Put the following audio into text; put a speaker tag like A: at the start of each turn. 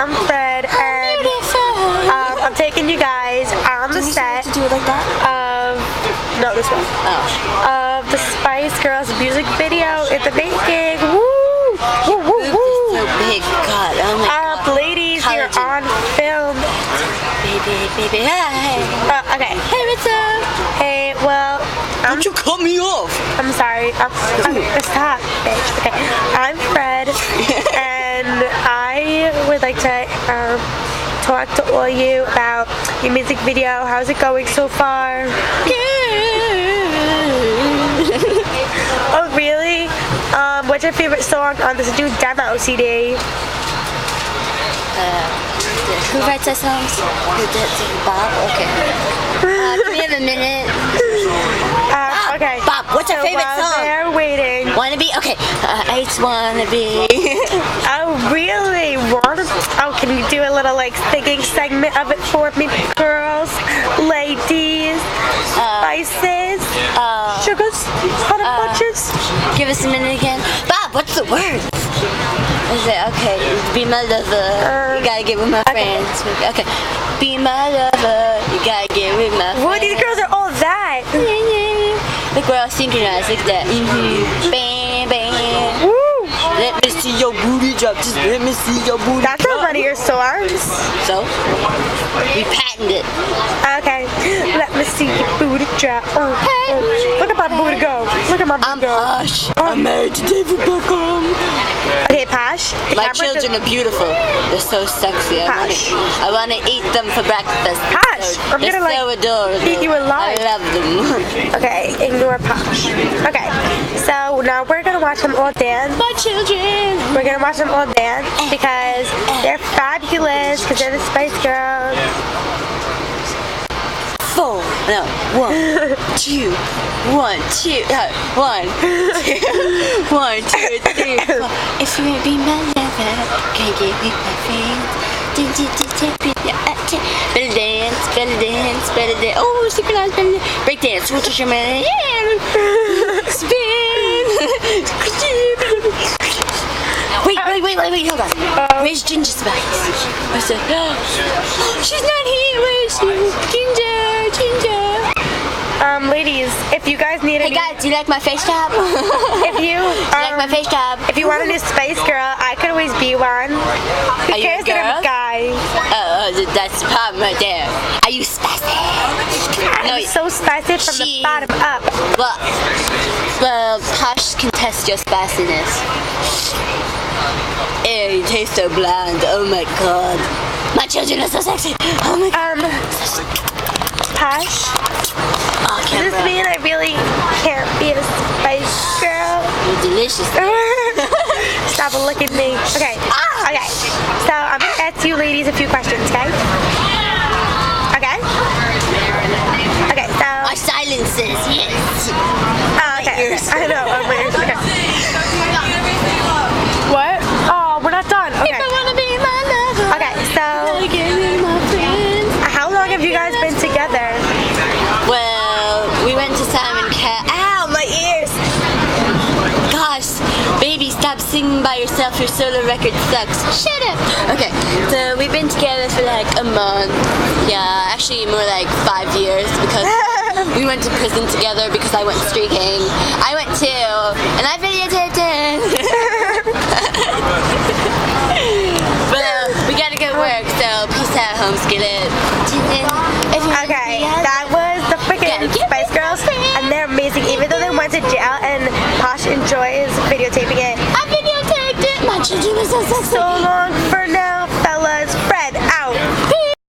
A: I'm Fred, and I'm taking you guys on the set
B: to do it like that?
A: of this one. Of the Spice Girls music video at the making. Woo! Woo! Woo! Woo!
B: So big, God. Oh my God.
A: Ladies, you're on film.
B: Baby, hey.
A: Okay.
B: Hey, what's up?
A: Hey, well,
B: Don't you cut me off?
A: I'm sorry. Stop, bitch. Okay, I'm Fred, and I would like to talk to all you about your music video. How's it going so far? Oh, really? What's your favorite song on this new demo CD?
B: Who writes our songs? Who did Bob? Okay. Can we have a minute?
A: Okay.
B: Bob, what's your favorite song?
A: They're waiting.
B: Wanna be? Okay. I just wanna be.
A: Oh, really? Oh, can you do a little like singing segment of it for me, girls, ladies, spices, sugars, honey bunches?
B: Give us a minute again. Bob, what's the word? Is it okay? Be my lover. You gotta get with my friends. Okay. Be my lover. You gotta get with my friends.
A: Well, these girls are all that.
B: Look, we're all synchronized. Look at that. Bam, bam.
A: Woo!
B: Let me see your booty drop. Just let me see your booty
A: That's not one of your songs.
B: So? We patented it.
A: Okay. Let me see your booty drop. Oh, look at my booty go. Look at my booty go.
B: Posh. I'm married to David Beckham.
A: Okay, Posh.
B: My children are beautiful. They're so sexy. I wanna eat them for breakfast.
A: Posh. I'm
B: They're
A: gonna
B: so adorable.
A: eat you alive.
B: I love them.
A: Okay, ignore Posh. Okay, so now we're gonna watch them all dance.
B: My children.
A: We're gonna watch them all dance because they're fabulous, because they're the Spice Girls.
B: 4, no, 1, 2, 1, 2, 1, 2, 1, 2, 3, 4. If you wanna be my lover, can give me my friends. Better dance, better dance, better dance. Oh, synchronized, better dance. Break dance, which is your man. Yeah. Spin. Wait, hold on. Where's Ginger Spice? Where's the... she's not here. Where is she? Ginger.
A: Ladies, if you guys need
B: Hey guys, do you like my face tab?
A: if you
B: like my face tab?
A: If you want a new Spice Girl, I could always be one. Who cares that I'm a guy?
B: That's the problem right there. Are you spicy?
A: I'm so spicy from the bottom up.
B: Well, Posh can test your spiciness. Ew, you taste so bland. Oh my God. My children are so sexy. Oh my God.
A: Posh?
B: Oh,
A: Does this mean I really can't be a Spice Girl?
B: You're delicious.
A: Stop looking at me. Okay. Okay. So I'm gonna ask you ladies a few questions, okay? Okay? Okay, so...
B: My silence says yes.
A: Oh, okay. I know. Oh, my ears. Okay. What? Oh, we're not done. Okay.
B: If I wanna be my lover.
A: Okay, so... How long have you guys been together?
B: Well, we went to Simon Cat. Ow, my ears! Gosh, baby, stop singing by yourself. Your solo record sucks. Shut up. Okay, so we've been together for like a month. Yeah, actually more like 5 years because we went to prison together because I went streaking. I went too, and I videotaped it. But we gotta go work, so peace out, home skillet.
A: Okay, that was the freaking Spice Girls, and they're amazing. Even though they went to jail, and Posh enjoys videotaping it.
B: I videotaped it. My children are so sexy.
A: So long